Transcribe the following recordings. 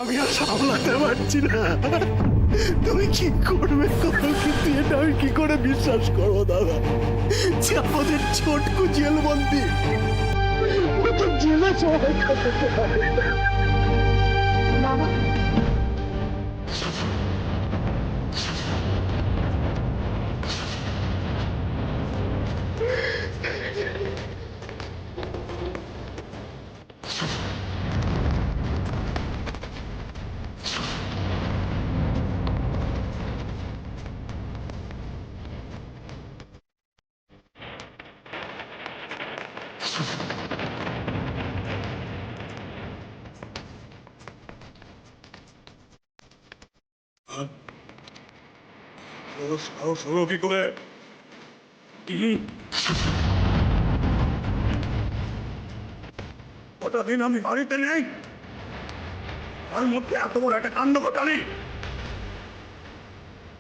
আমি আর সামলাতে পারছি না। তুমি কি করবে করো, কিন্তু এটা আমি কি করে বিশ্বাস করবো দাদা যে আমাদের ছোটকু জেলবন্দি, ও তো জেলে সবাই কাটাতে পারে। বাবা সাহস হলো কি করে? কটা দিন আমি বাড়িতে নেই, তার মধ্যে এত বড় একটা কাণ্ড ঘটালি,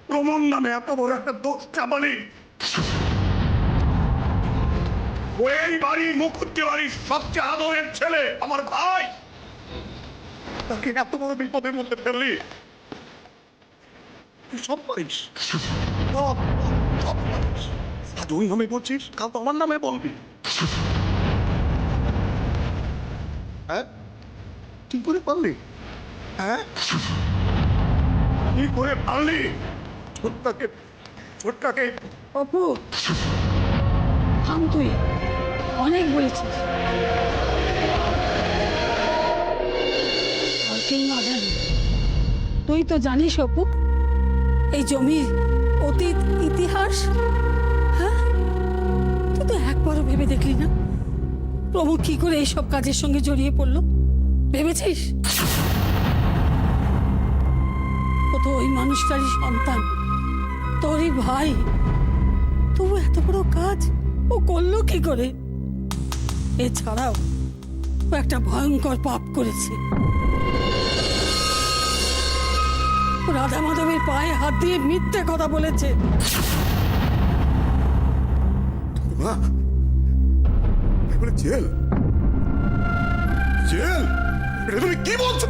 প্রমন নামে এত বড় একটা দোষ চাপালি। ওই বাড়ির মুখুজ্জে বাড়ির সবচেয়ে আদরের ছেলে আমার ভাই, তাকে এত বড় বিপদের মধ্যে ফেললি। তুই সব পারিস, সব সব পারিস। আজ ওই নামে বলছিস, কাল তো আমার নামে বলবি। হ্যাঁ, কি করে পারলি? হ্যাঁ, কি করে পারলি? ছোটটাকে ছোটটাকে অপু থাম, তুই অনেক বলেছিস। আর কেউ না জানি, তুই তো জানিস অপু এই জমির অতীত ইতিহাস। হ্যাঁ, তুই তো একবারও ভেবে দেখলি না প্রভু কি করে এইসব কাজের সঙ্গে জড়িয়ে পড়লো? ভেবেছিস? ও তো ওই মানুষটারই সন্তান, তোরই ভাই, তবু এত বড় কাজ ও করলো কি করে? এছাড়াও ও একটা ভয়ঙ্কর পাপ করেছে। ও রাধা মাধবের পায়ে হাত দিয়ে মিথ্যে কথা বলেছে। মা, এগুলো জেল, জেল? এটা তুমি কি বলছো?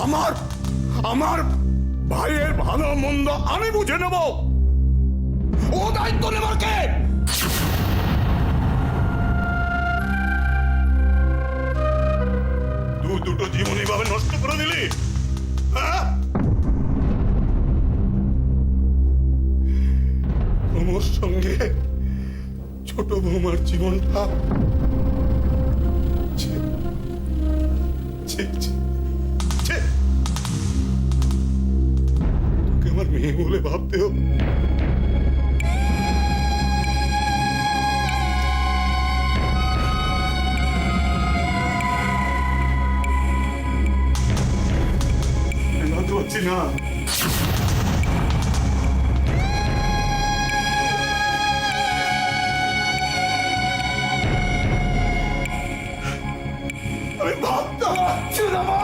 আমার আমার ভাইয়ের ভালো মন্দ আমি বুঝে নেব, ও দায়িত্ব নেবার কে? দুটো জীবনী ভাবে নষ্ট করে দিলি। হ্যাঁ, আমার সঙ্গে ছোট বৌমার জীবনটা ছি, ছি, ছি, ছি। তোকে আমার মেয়ে বলে ভাবতেও ভাবতে পারছি না। আমি ভাবতে পারছি না মা।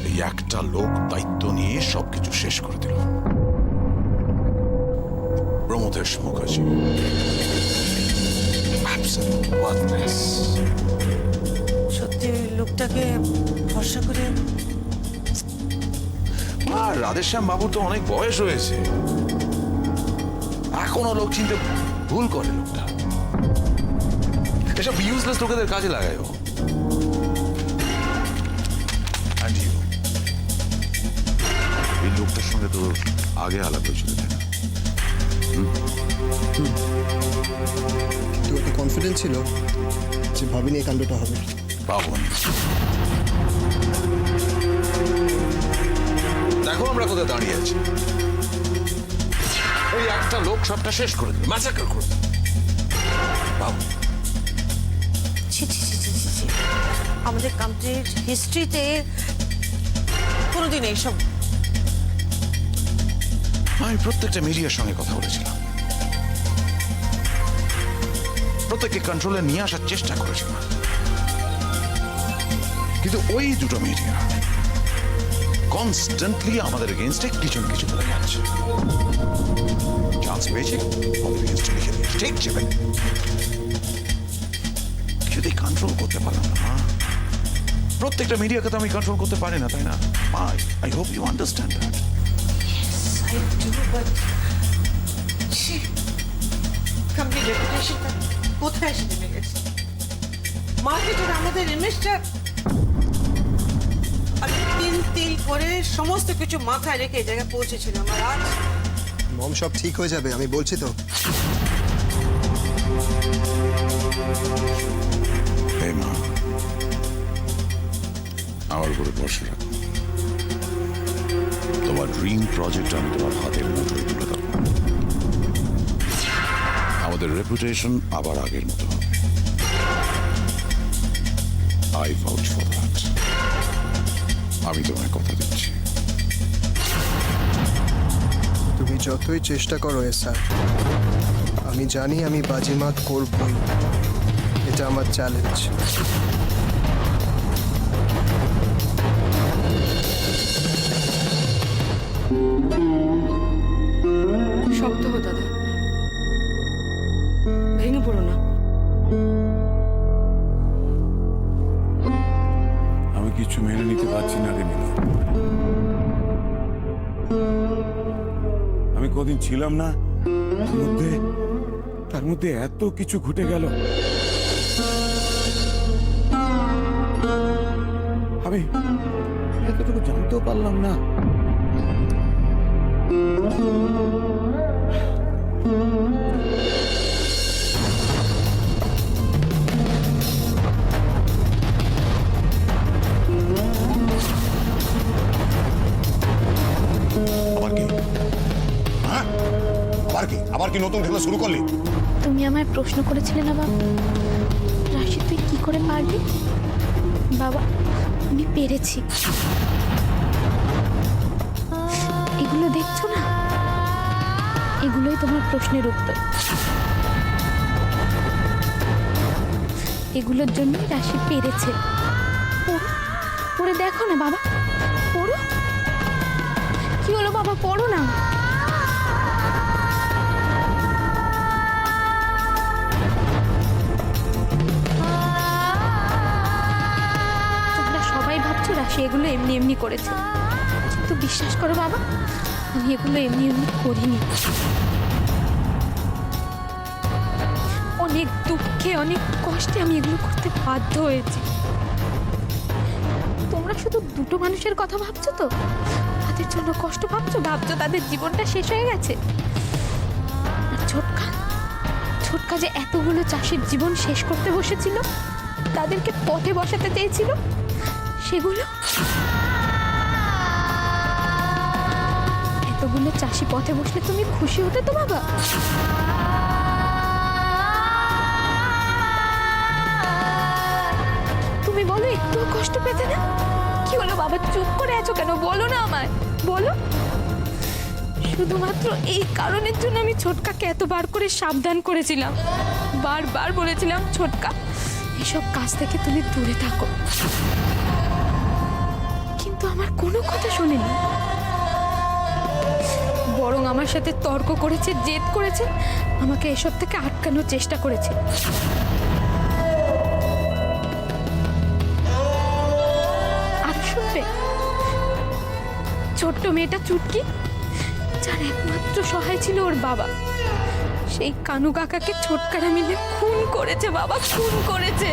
এই একটা লোক দায়িত্ব নিয়ে সবকিছু শেষ করে দিল। প্রমোদেশ মুখার্জি, absolute worthless। সত্যি ওই লোকটাকে ভরসা করে আর রাধেশ্যাম বাবুর তো অনেক বয়স হয়েছে, এখনো লোক চিনতে ভুল করে। লোকটা এসব ইউজলেস লোকেদের কাজে লাগায় ও। And you? এই লোকটার সঙ্গে তো আগে আলাপ হয়েছিল, তাই না? কিন্তু একটা কনফিডেন্স ছিল যে ভাবিনি এই কাণ্ডটা হবে। পাবন, দেখো আমরা কোথায় দাঁড়িয়ে আছি। এই একটা লোক সবটা শেষ করে দিল, ম্যাসাকার করে দিল। বাবু, ছি ছি ছি ছি ছি ছি। আমাদের কান্ট্রির হিস্ট্রিতে কোনোদিন এইসব। আমি প্রত্যেকটা মিডিয়ার সঙ্গে কথা বলেছিলাম, প্রত্যেককে কন্ট্রোলে নিয়ে আসার চেষ্টা করেছিলাম, কিন্তু ওই দুটো মিডিয়া কনস্ট্যান্টলি আমাদের এগেনস্টে কিছু না কিছু বলে যাচ্ছে। চান্স পেয়েছে আমাদের এগেনস্টে লিখে দিয়েছে, ঠিক চেপে কিছুতেই কন্ট্রোল করতে পারলাম না। প্রত্যেকটা মিডিয়াকে তো আমি কন্ট্রোল করতে পারি না, তাই না? I hope you understand that. I do, but company রেপুটেশনটা কোথায় এসে নেমে গেছে? মার্কেটের আমাদের ইমেজটা আমি তিল করে সমস্ত কিছু মাথায় রেখে এই জায়গায় পৌঁছেছিলাম, আর আজ মম সব ঠিক হয়ে যাবে, আমি বলছি তো। হে মা, আমার উপরে ভরসা রাখো। তোমার ড্রিম প্রজেক্ট আমি তোমার হাতের মুঠোয় তুলে দেবো। আমাদের রেপুটেশন আবার আগের মতো হবে। I ভাউচ for that. আমি তোমায় কথা দিচ্ছি। তুমি যতই চেষ্টা করো স্যার, আমি জানি আমি বাজিমাত করবই। এটা আমার চ্যালেঞ্জ। শক্ত হো দাদা, ভেঙে পড়ো না। আমি কিছু মেনে নিতে পারছি না রে মিনু। আমি কদিন ছিলাম না, তার মধ্যে এত কিছু ঘটে গেল। আমি এতটুকু জানতেও পারলাম না। আবার কি? হ্যাঁ, আবার কি নতুন খেলা শুরু করলি? তুমি আমায় প্রশ্ন করেছিলে না বাবা, রাশি তুই কি করে পারবি? বাবা, আমি পেরেছি। এগুলো দেখছো না, এগুলোই তোমার প্রশ্নের উত্তর। এগুলোর জন্যই রাশি পেরেছে। পড়ে দেখো না বাবা, পড়ো। কি হলো বাবা, পড়ো না। তোমরা সবাই ভাবছো রাশি এগুলো এমনি এমনি করেছে, তো বিশ্বাস করো বাবা, আমি এগুলো এমনি এমনি করিনি। অনেক দুঃখে, অনেক কষ্টে আমি এগুলো করতে বাধ্য হয়েছি। তোমরা শুধু দুটো মানুষের কথা ভাবছো তো, তাদের জন্য কষ্ট ভাবছো তাদের জীবনটা শেষ হয়ে গেছে। আর ছোটকা যে এতগুলো চাষির জীবন শেষ করতে বসেছিল, তাদেরকে পথে বসাতে চেয়েছিল, সেগুলো এতগুলো চাষি পথে বসলে তুমি খুশি হতে তো বাবা? তুমি বলো, একটু কষ্ট পেতে না? কি হলো বাবা, চুপ করে আছো কেন? বলো না আমায়, বলো। শুধুমাত্র এই কারণের জন্য আমি ছোটকাকে এতবার করে সাবধান করেছিলাম, বারবার বলেছিলাম, ছোটকা এসব কাজ থেকে তুমি দূরে থাকো, কিন্তু আমার কোনো কথা শোনেনি। বরং আমার সাথে তর্ক করেছে, জেদ করেছে, আমাকে এসব থেকে আটকানোর চেষ্টা করেছে। আর শুনবে, ছোট্ট মেয়েটা চুটকি, যার একমাত্র সহায় ছিল ওর বাবা, সেই কানু কাকাকে ছোটকারা মিলে খুন করেছে বাবা, খুন করেছে।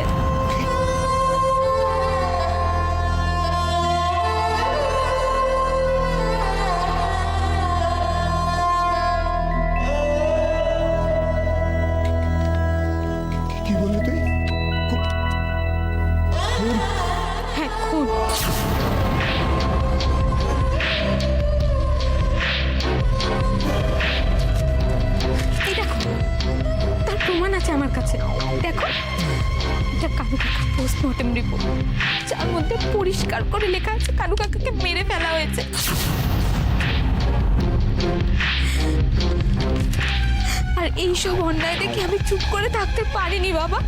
কি বললি তুই? হ্যাঁ, খুন। এই দেখো, তার প্রমাণ আছে আমার কাছে, দেখো। এটা কানু কাকার পোস্টমর্টেম রিপোর্ট, যার মধ্যে পরিষ্কার করে লেখা আছে কানু কাকাকে মেরে ফেলা হয়েছে। আর এইসব অন্যায় দেখে আমি চুপ করে থাকতে পারিনি বাবা।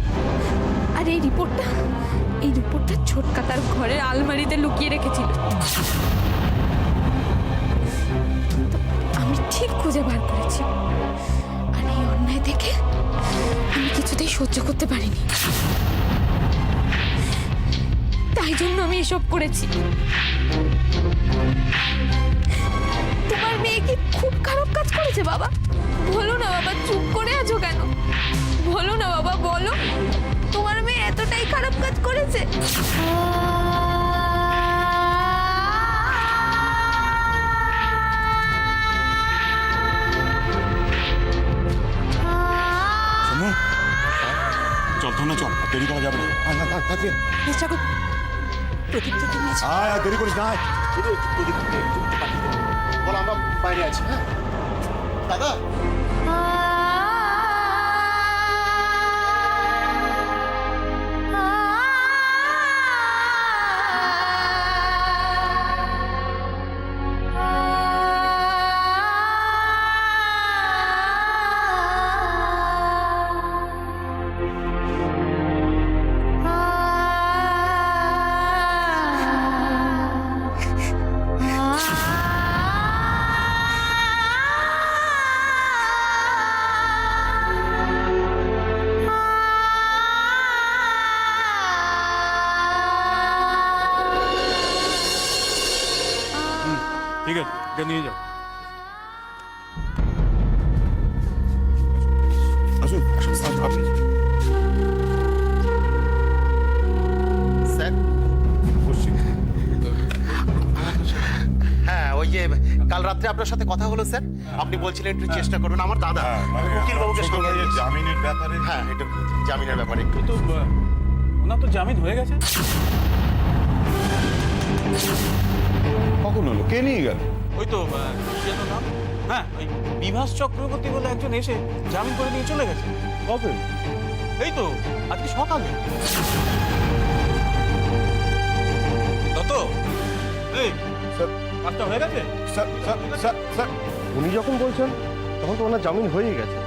আর এই এই রিপোর্টটা ছোটকা তার ঘরের আলমারিতে লুকিয়ে রেখেছিল। তো আমি ঠিক খুঁজে বার করেছি, আর এই অন্যায় দেখে আমি কিছুতেই সহ্য করতে পারিনি, তাই জন্য আমি এসব করেছি। তোমার মেয়ে কি খুব খারাপ কাজ করেছে বাবা? বলো না বাবা, চুপ করে আছো কেন? বলো না বাবা, বলো তোমার মেয়ে এতটাই খারাপ কাজ করেছে? চল তো না, চল, দেরি করা যাবে না। চেষ্টা কর। প্রদীপ তোকে নিয়েছে। দেরি করিস না। বল আমরা বাইরে আছি। হ্যাঁ দাদা, ঠিক আছে, এটা নিয়ে যাও। আসুন, আপনি স্যার। হ্যাঁ, ওই যে কাল রাত্রে আপনার সাথে কথা হলো স্যার, আপনি বলছিলেন একটু চেষ্টা করুন। আমার দাদা উকিল বাবুকে সঙ্গে নিয়ে এসেছি। জামিনের ব্যাপারে। হ্যাঁ, এটা জামিনের ব্যাপারে একটু। তো ওনার তো জামিন হয়ে গেছে। কখন হলো? কে নিয়ে গেল? ওই তো কি যেন নাম? হ্যাঁ, ওই বিভাস চক্রবর্তী বলে একজন এসে জামিন করে নিয়ে চলে গেছে। কবে? এই তো আজকে সকালে। তত এই স্যার, কাজটা হয়ে গেছে? স্যার স্যার স্যার স্যার উনি যখন বলছেন তখন তো ওনার জামিন হয়েই গেছে,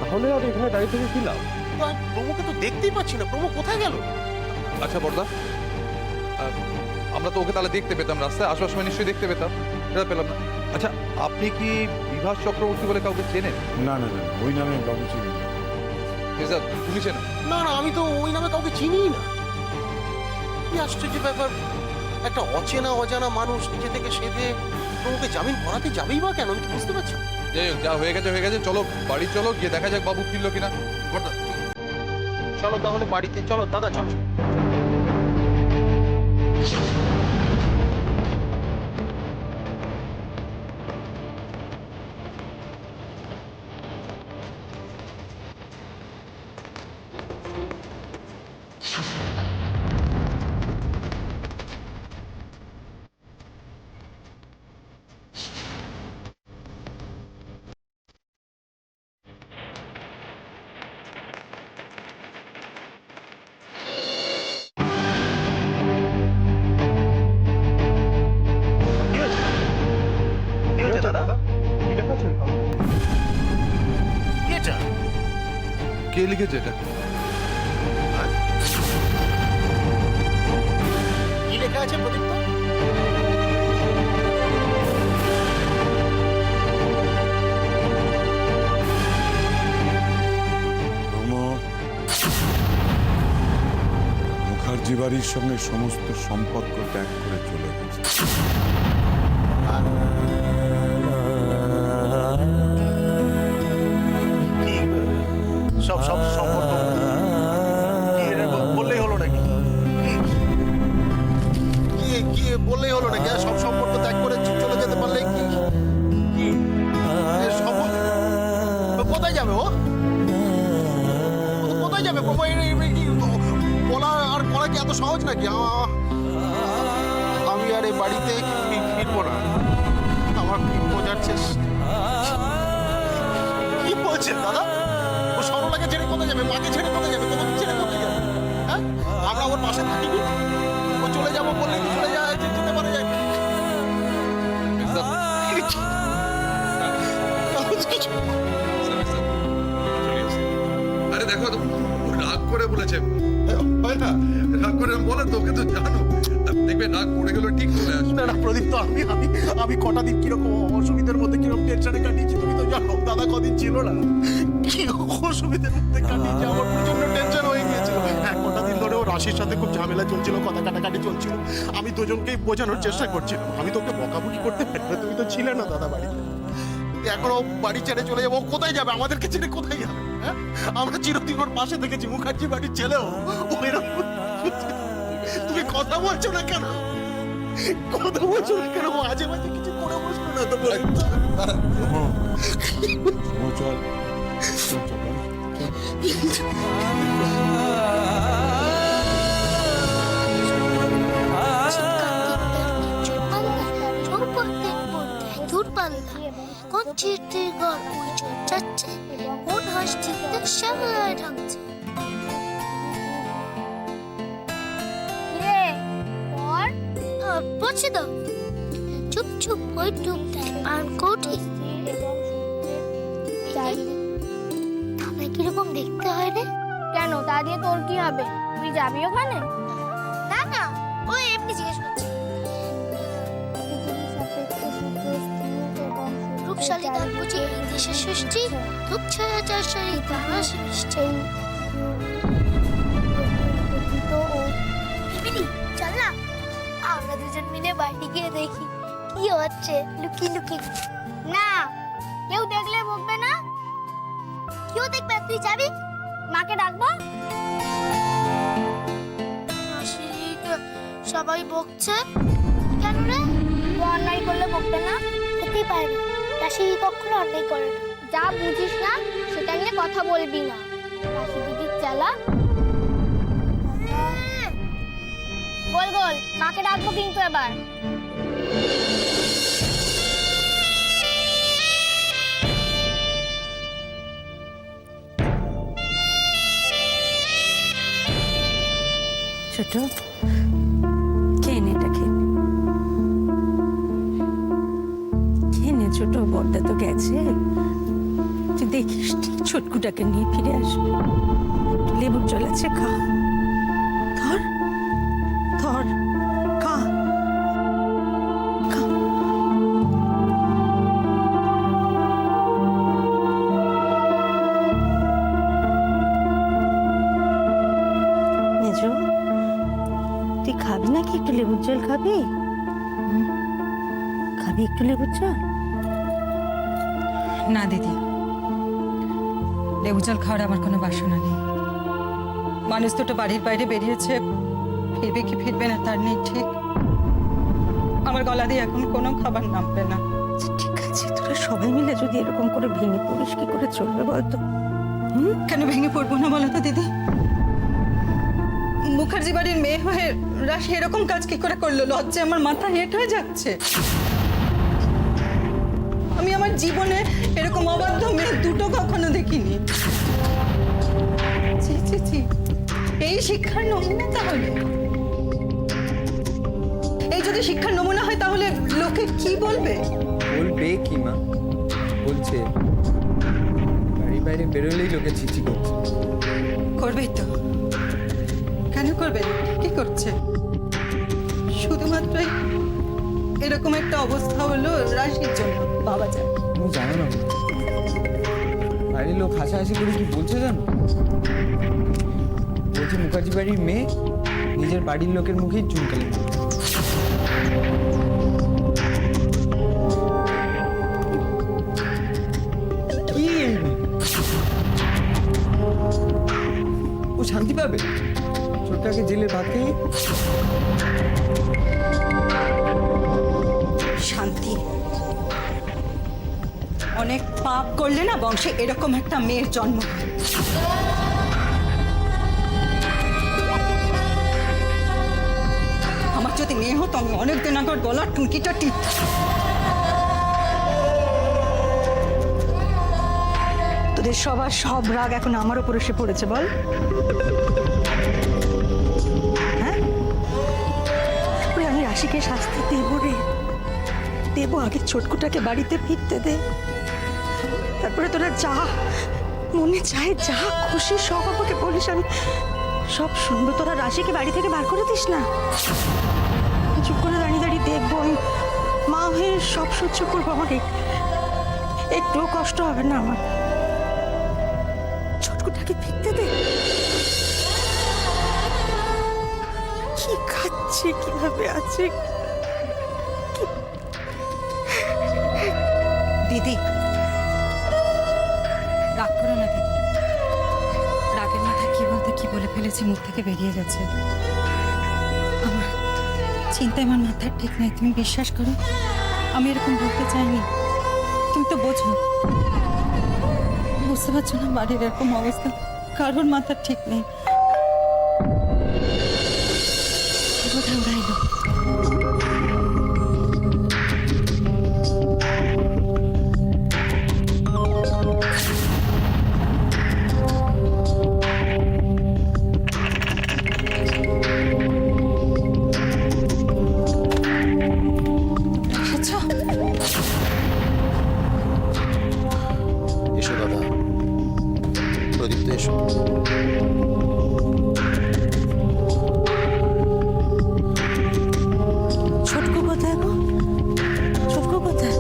তাহলে আর এখানে দাঁড়িয়ে থেকে কি লাভ? তো আমি প্রমুখকে তো দেখতেই পাচ্ছি না, প্রমুখ কোথায় গেল? আচ্ছা বড়দা, আমরা তো ওকে তাহলে দেখতে পেতাম, রাস্তায় আসবার সময় নিশ্চয়ই দেখতে পেতাম, এটা পেলাম না। আচ্ছা, আপনি কি বিভাস চক্রবর্তী বলে কাউকে চেনেন? না না না, ওই নামে কাউকে চিনি না। মেজাজ, তুমি চেনেন? না না, আমি তো ওই নামে কাউকে চিনিই না। কি আশ্চর্য ব্যাপার, একটা অচেনা অজানা মানুষ নিজে থেকে সেধে প্রমুখকে জামিন করাতে যাবেই বা কেন, আমি তো বুঝতে পারছি না। যাই হোক, যা হয়ে গেছে, চলো বাড়ি চলো, গিয়ে দেখা যাক বাবু ফিরলো কিনা। বড়দা, চলো তাহলে বাড়িতে, চলো দাদা চলো। কে লিখেছে এটা? কি লেখা আছে প্রদীপ্ত? মুখার্জি বাড়ির সঙ্গে সমস্ত সম্পর্ক ত্যাগ করে চলে গেছে। সব সব সম্পর্ক কি রে, বললেই হলো নাকি? কি বললেই হলো নাকি? সব সম্পর্ক ত্যাগ করে চলে যেতে পারলে কি কি সম্পর্ক কোথায় যাবে? ও কোথায় যাবে? বলা আর করা কি এত সহজ নাকি? আমি আর এই বাড়িতে ফিরবো না। আমার বোঝার চেষ্টা। কি বলছেন দাদা? ও সরলাকে ছেড়ে কোথায় যাবে? মাকে ছেড়ে কোথায় যাবে? তোমাকে ছেড়ে কোথায় যাবে? হ্যাঁ, আমরা ওর পাশে থাকিনি। ও চলে যাবো বললে চলে যায়, যেতে পারে যায়। কিছু আরে দেখো, রাগ করে বলেছে। হয় না, রাগ করে বলে তোকে তো জানো, দেখবে রাগ পড়ে গেলে ঠিক চলে আসবে। না না প্রদীপ, তো আমি কটা দিন কিরকম অসুবিধার মধ্যে কিরকম টেনশনে কাটিয়েছি তুমি তো জানো। দাদা কদিন ছিল না, কি অসুবিধার মধ্যে কাটিয়েছি, আমার প্রচন্ড টেনশন হয়ে গিয়েছিল। হ্যাঁ, কটা দিন ধরে ও রাশির সাথে খুব ঝামেলা চলছিল, কথা কাটাকাটি চলছিল। আমি দুজনকেই বোঝানোর চেষ্টা করছিলাম, আমি তোকে বকাবকি করতে পারি না, তুমি তো ছিলে না দাদা বাড়িতে। এখন ও বাড়ি ছেড়ে চলে যাবো, ও কোথায় যাবে? আমাদেরকে ছেড়ে কোথায় যাবে? হ্যাঁ, আমরা চিরদিন ওর পাশে দেখেছি, মুখার্জি বাড়ির ছেলেও ও এরকম। তুমি কথা বলছো না কেন? কথা বলছো না কেন? ও আজে বাজে কিছু করে বসলো না তো বলে। চল কোন চিরটির ঘর ওই চোর যাচ্ছে, কোন হাঁস চিত্তে শ্যামলায় ঢাকছে। পড়ছি তো, চুপ চুপ ওই ডুব দেয় পান কোটি। তবে কিরকম দেখতে হয় রে? কেন, তা দিয়ে তোর কি হবে? তুই যাবি ওখানে? না না, ওই এমনি জিজ্ঞেস করছি। রূপশালী দান বুঝি এই দেশের সৃষ্টি, রূপ ছায়া চার সারি তারাশি মিষ্টি। মিমিনি চল না, আমরা দুজন মিলে বাড়ি গিয়ে দেখি কি হচ্ছে লুকি লুকি। না, কেউ দেখলে বকবে না। কেউ দেখবে, তুই যাবি? মাকে ডাকবো? মাসিকে সবাই বকছে কেন রে? তুই অন্যায় করলে বকবে না? হতেই পারে না, রাশি কখনো অন্যায় করে না। যা বুঝিস না সেটা নিয়ে কথা বলবি না। রাশি দিদির চালা। গোল গোল, মাকে ডাকবো কিন্তু এবার। ছোট খেয়ে নে, এটা খেয়ে নে ছোট। বড়টা তো গেছে, তুই দেখিস ঠিক ছোটকুটাকে নিয়ে ফিরে আসবে। লেবুর জল আছে, খা। ধর ধর, খা খা। মেজো, তুই খাবি নাকি? একটু লেবুর জল খাবি? খাবি একটু লেবুর জল? না দিদি, লেবু জল খাওয়ার আমার কোনো বাসনা নেই। মানুষ দুটো বাড়ির বাইরে বেরিয়েছে, ফিরবে কি ফিরবে না তার নেই ঠিক। আমার গলা দিয়ে এখন কোনো খাবার নামবে না। ঠিক আছে, তোরা সবাই মিলে যদি এরকম করে ভেঙে পড়িস কি করে চলবে বলতো? কেন ভেঙে পড়বো না বলো তো দিদি? মুখার্জি বাড়ির মেয়ে হয়ে রাশি এরকম কাজ কি করে করলো? লজ্জে আমার মাথা হেঁট হয়ে যাচ্ছে। আমি আমার জীবনে এরকম অবাধ্য মেয়ে দুটো কখনো দেখিনি। ছি ছি ছি, এই শিক্ষার নমুনা তাহলে? এই যদি শিক্ষার নমুনা হয় তাহলে লোকে কি বলবে? বলবে কি মা? বলছে বাড়ি বাইরে বেরোলেই লোকে চিঠি করছে। করবেই তো, কেন করবে? কি করছে? শুধুমাত্র এরকম একটা অবস্থা হলো রাশির জন্য। বাবা যায়, তুমি জানো না বাড়ির লোক হাসাহাসি করে কি বলছে জানো? বলছে মুখার্জি বাড়ির মেয়ে নিজের বাড়ির লোকের মুখেই চুনকালি। কি ও শান্তি পাবে ছোটটাকে জেলের ভাত খেয়ে? শান্তি? অনেক পাপ করলে না বংশে এরকম একটা মেয়ের জন্ম। আমার যদি মেয়ে হতো আমি অনেকদিন আগর গলার টুনকিটা টিপ। তোদের সবার সব রাগ এখন আমার উপর এসে পড়েছে বল? হ্যাঁ, আমি রাশিকে শাস্তি দেবো রে, দেবো। আগে ছোটকুটাকে বাড়িতে ফিরতে দে, তারপরে তোরা যা মনে চায় যা খুশি সব আমাকে বলিস, আমি সব শুনবো, তোরা রাশিকে বাড়ি থেকে বার করে দিস না। চুপ করে দাঁড়িয়ে দাঁড়িয়ে দেখবো, আমি মা হয়ে সব সহ্য করবো, আমাকে একটুও কষ্ট হবে না আমার। ছোটকুটাকে ফিরতে দে। কি খাচ্ছে, কিভাবে আছে? দিদি, রাগ করো না দিদি। রাগের মাথায় কি বলতে কি বলে ফেলেছি, মুখ থেকে বেরিয়ে গেছে। আমার চিন্তায় আমার মাথার ঠিক নেই, তুমি বিশ্বাস করো। আমি এরকম বলতে চাইনি, তুমি তো বোঝো। বুঝতে পারছো না বাড়ির এরকম অবস্থা, কারোর মাথার ঠিক নেই। কোথায় ওরা এলো? এসো দাদা, প্রদীপ্ত এসো। ছোটকু কোথায় গো? ছোটকু কোথায়?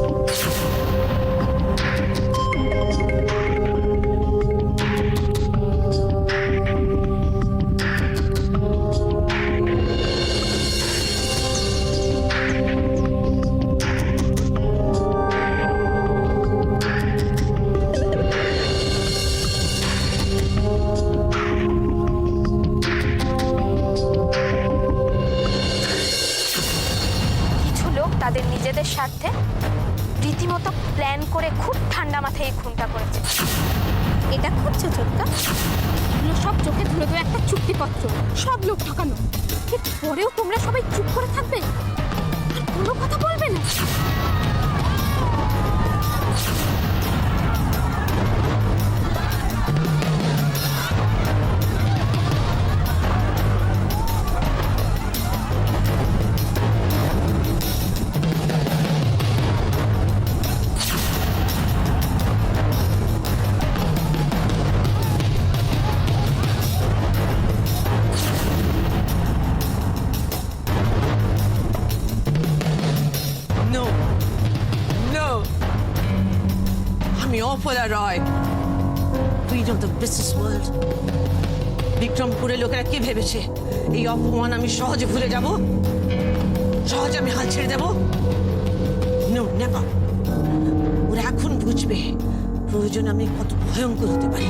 কিছু লোক তাদের নিজেদের স্বার্থে রীতিমতো প্ল্যান করে খুব ঠান্ডা মাথায় এই খুনটা করেছে। এটা করছে ছোটকা, এগুলো সব চোখে ধরে ধরে একটা চুক্তিপত্র, সব লোক ঠকানো। এর পরেও তোমরা সবাই চুপ করে থাকবে আর কোনো কথা বলবে না? No. No. আমি Apala Roy, queen of the business world. বিক্রমপুরের লোকেরা কি ভেবেছে এই অপমান আমি সহজে ভুলে যাব? সহজে আমি হাল ছেড়ে দেব? No, never. ওরা এখন বুঝবে প্রয়োজন আমি কত ভয়ঙ্কর হতে পারি।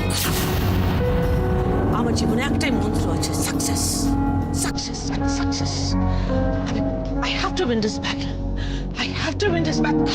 আমার জীবনে একটাই মন্ত্র আছে, success, success, success. I have to win this battle. I have to win this battle.